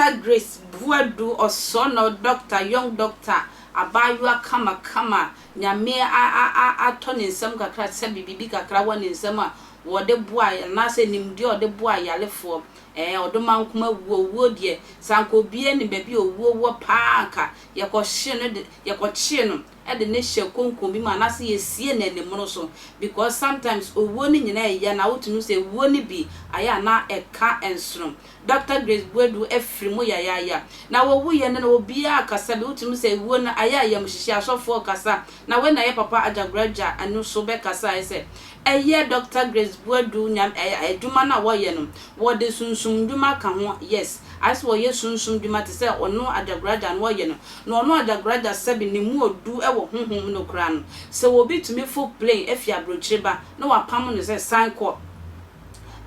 Dr Grace Boadu or son or doctor, young doctor, abayua kama nyame a tonin some kakra se bibi kakra wan in sama wo de boa na se nimdi o de boa yalefo odoman kuma wo de sanko bie ni baby wo paaka yakɔhye no de yakɔkye no e de ne hye konkom bi ma na se yesie na ne mono so because sometimes owo ni nyina ya na wotunu se wo ni bi aya na eka ensoro Dr Grace Boadu efrimu ya na wo ye ne obi akasa be wotunu se wo na aya mhihye asofo kasa na we na ye papa Ajagurajah anu so be kasa ese eye Dr Grace Boadu nyam eduma na wo ye no wo de sunsun duma ka ho yes as wo ye sunsun duma te se ono Ajagurajah no wo ye no no ono Ajagurajah sebi ni mu odu e wo honhom no kra no se wo bi tumi full play efia brocheba na wa pam no se sanko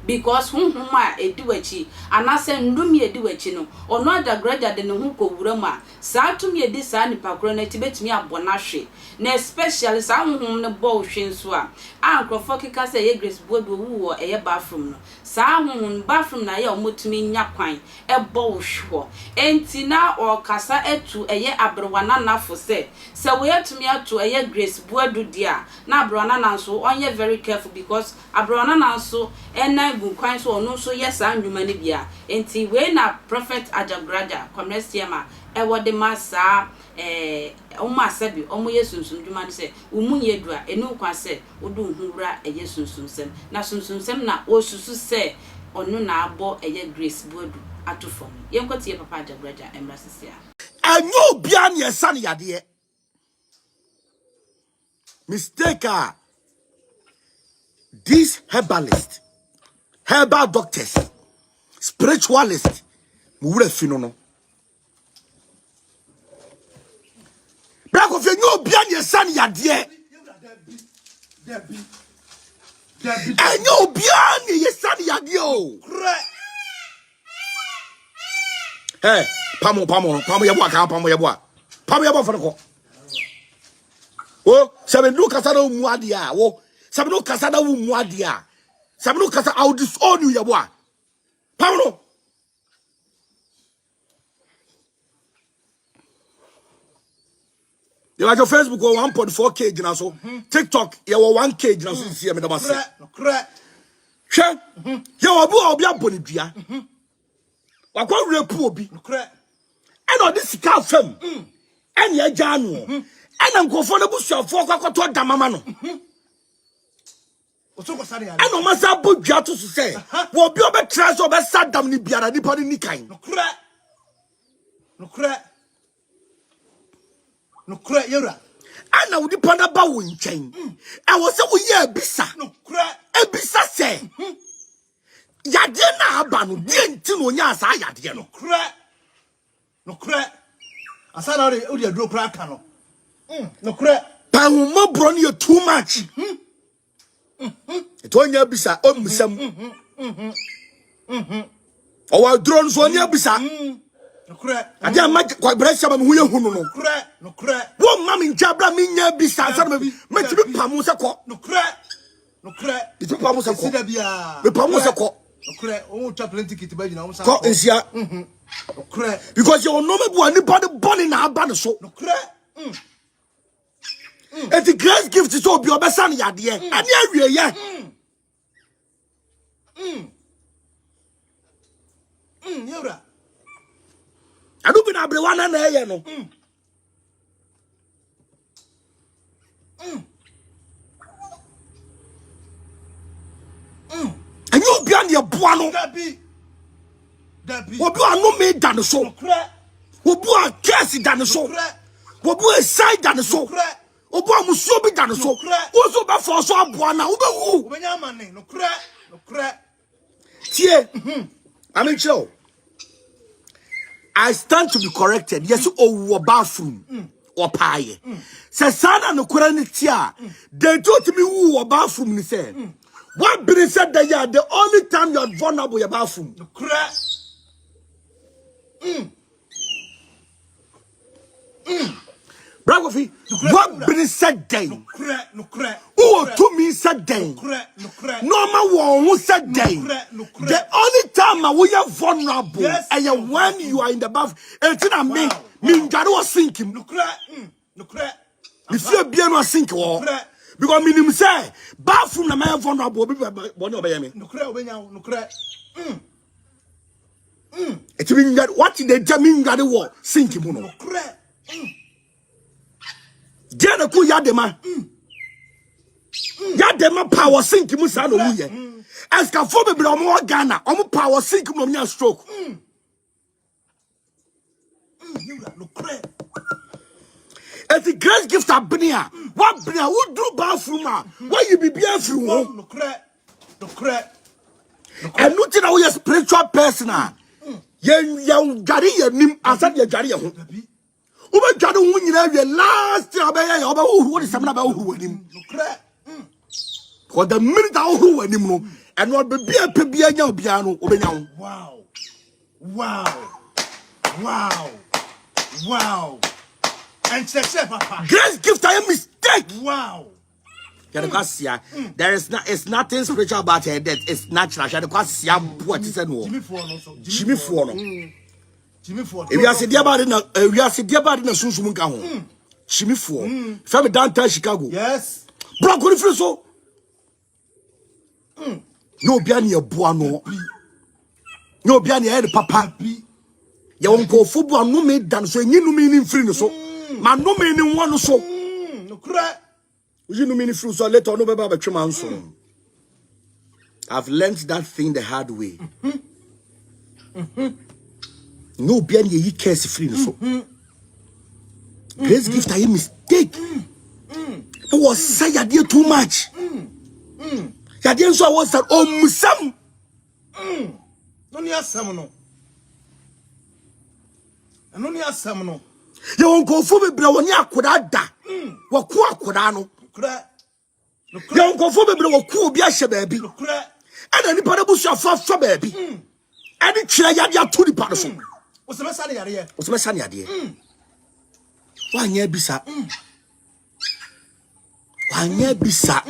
because honhom edi wachi anase ndumi edi wachi no ono Ajagurajah de ne ho kowura mu a saa tumi edi saa nipa kro na tibetumi abona hwe na especially saa honhom ne bo hwe nso a ankrofo keka se ye Grace Boadu wu wo eye bathroom no saa honhom bathroom na ye omotumi nya kwan e bo hwo enti na okasa etu eye abrewana nafo se wo yetumi atu eye Grace Boadu dia na abrewana na nso onye very careful because abrewana na nso ena kwan so ono so yes anwuma ne bia enti we na prophet Ajagurajah komresiema e wode masa oma sabi omo yesunsun dwuma ne se umunye dua enu kwa se odu hunwura eyesunsun sem na sunsun sem na osusu se onu na abo eye Grace Boadu atufom yenkotie papa Ajagurajah emrasisia anyo bia ne yesa ne yade mistake this herbal doctors spiritualists muwura fino no Black of you bia ne yesa ne yade anyo bia ne yesa ne yade o hey pamo yebo aka pamo yebo for ko oh sabe no kasa na mu ade a wo sabe no kasa na mu ade a sabe no kasa I will disown you yebo a pamo you like your Facebook or 1.4k jina so TikTok you 1k jina so see me da ma se correct hwe you obi aboni dua wakwa repu obi correct and on this car fam and ya janu and nkofo na busuafo kwakoto da mama no otoko sare ya and o masa bodua to so say wo bi obetra so obesadam ni biara nipa ni kan no correct yura ana wo dipa na ba wo nchen e wo se wo ye abisa no correct ebisa se yade na aba no die nti no nya asa yade no correct asana o de aduro kra ka no no correct pa wo mo bro no too much it onya bisa o musam o wa drone so onya bisa no correct ade ma kwa brasha ma hu ye hunu no correct wo ma mi njabra mi nya bisa sa ma tibi pamu se ko no correct tibi pamu se ko sida bia me pamu se ko no correct o ta plenty kit ba jina o sa ko nsia no correct because you no me bu ani body born na aba no so no correct if the grace gift is obi obesa na yade ani awie ye yura adu bi na abrewa na eye no and you be on your boa no dabi obi anu me da no so obi a case da no so obi a side da no so obi a musuo bi da no so wo so be for so aboa na wo be wu obenya mane no correct tie I'm chill. I stand to be corrected. Yes, oh, bathroom or pie. Say, Sana no Kuranitia. They told me who bathroom. Ni say, what being said that you are the only time you are vulnerable your bathroom. Correct. Bragofi, what been said day? No crack. Oh, to me said day. Normal one who said day. The only time I we are vulnerable and when you are in the bath, and then me was sinking. No crack. If you be no sink or because me say bathroom na man vulnerable be obey me. No crack. It mean that what they tell me that war sinking no. No crack. Jana ku yadema. Yadema power sink mu sa no ye. Eska fo be bra mo Ghana, omo power sink mu nya stroke. No crack. It's the grace gift of Benia. What Benia would do bathroom? Why you be beer through? No crack. And nothing now a spiritual person. Young Gary nim answer your Gary. Uber Jadu when you last year about what is something about who him. No crack. For the minute I who him and what be a piano piano. Wow. And papa. Grace gift I a mistake. Wow. There is not. It's nothing spiritual about it. That it's natural. What is it? Jimmy Fuono. If you are sitting about it, we are sitting about it in a Sunsumunka. Jimmy Fuono. Family downtown Chicago. Yes. Bro, good for so. No biani a buano. No biani head papa. You won't go football. No me dance. So you know meaning free so. Man no meaning one so. No crack. You know meaning free so later on over Batman so. I've learned that thing the hard way. No biani ye cares free so. Grace gift I mistake. It was say you did too much. You didn't so I was that musam. No near some no. You won't go for me, bro. When you could add that, what could I know? You won't go for me, bro. Cool, be a baby. And anybody was your first baby. And it's chair ya to the person. What's the mess idea? What's my son idea? One year bisa. 1 year bisa.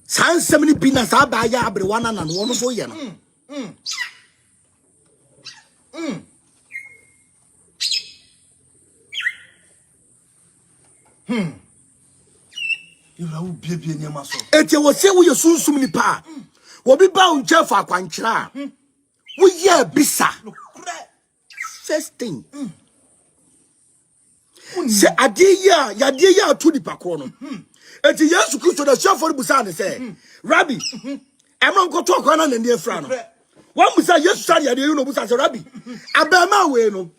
Sans 70 peanuts are by every one and one so young. You will be in your muscle. It was say we are soon so many pa. Will be bound chair for quanchra. We hear bisa. First thing. Say a dear ya dear to the pacono. And the years to the chef for Busan say, Rabbi, I'm not going to talk on and dear friend. One was a yes, sorry, I didn't know Busan Rabbi. I bear my way no.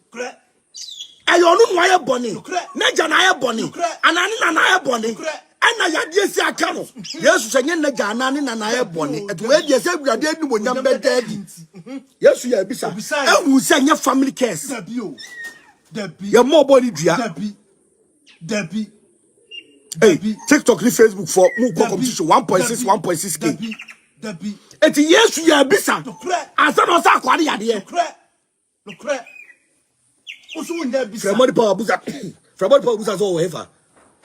I don't know why a bonny. Najanaya bonny. And Anaya bonny. And I had yes, I can. Yes, saying Najanan and I bonny. At where you said we are dead when you're daddy. Yes, we are beside. I will send your family case. You're more body, dear. Debbie. Hey, TikTok, Facebook for more competition 1.6K. Debbie. It's yes, we are beside. I said, no, Saquadi idea. No crack. Also, when there be from what power Busa, from what power Busa or ever.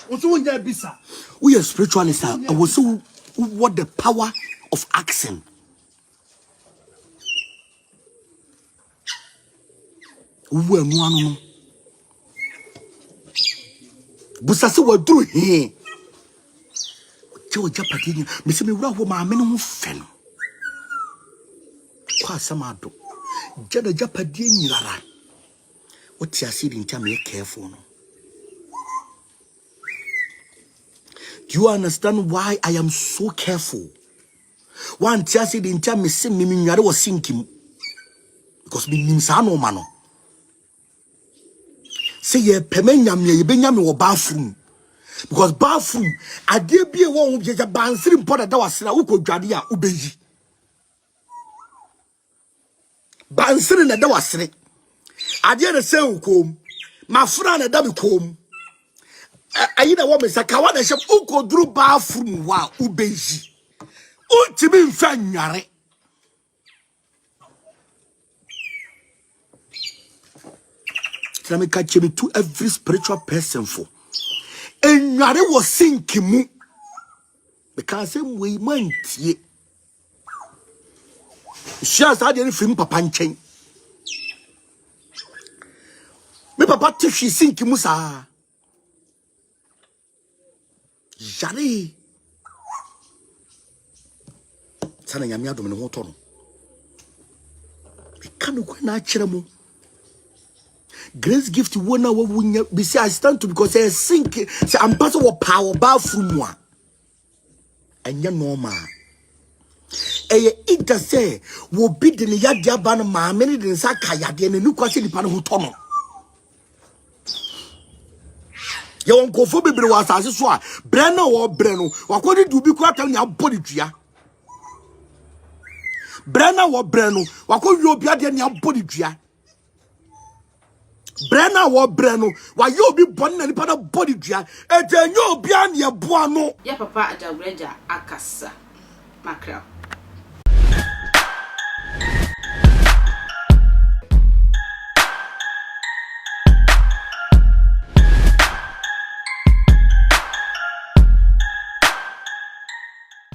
Also, when there be sir. We are spiritualists, and we so what the power of action. We are one. Busa se wa duru he. Che o japadi me se me wura ho ma me no fe no. Kwa samado. Jada japadi nyirara. What you see in time you careful no. Do you understand why I am so careful? One tia see in time me se me nware was sinking. Because me nim sa no ma no. Say ye pemenya me ye benya me wo bathroom because bathroom ade bie wo je bansiri mpoda da wasira ukodwade a ubeyi bansiri na da wasire ade na se ukom mafra na da bikom ayi na wo me sakawa na hye ukoduru bathroom wa ubeyi untimi mfa nware. Tell me catch me to every spiritual person for. And you was sinking because same way man ye. She has had any film papa chain. Me papa tishi sinking musa. Jare. Sana nyame adom ne ho to no. Me kan ko na akire mo. Grace gift wona wa wunya be say I stand to because I sink say I'm part of power ba from a. Enya normal. Eye ida say wo bi de ne yade aba no ma me ne de nsa ka yade ne nukwase nipa no ho to no. Ye won kofo bebre wa asase so a bre na wo bre no wakodi du bi ko atam ne abodi dua. Brena wo breno wako yobi ade ne abodi dua. Brena wo breno wa yobi bonni na nipa na bodi dua eje nyo obi an ye boa no. Ya papa Ajagurajah akasa makra.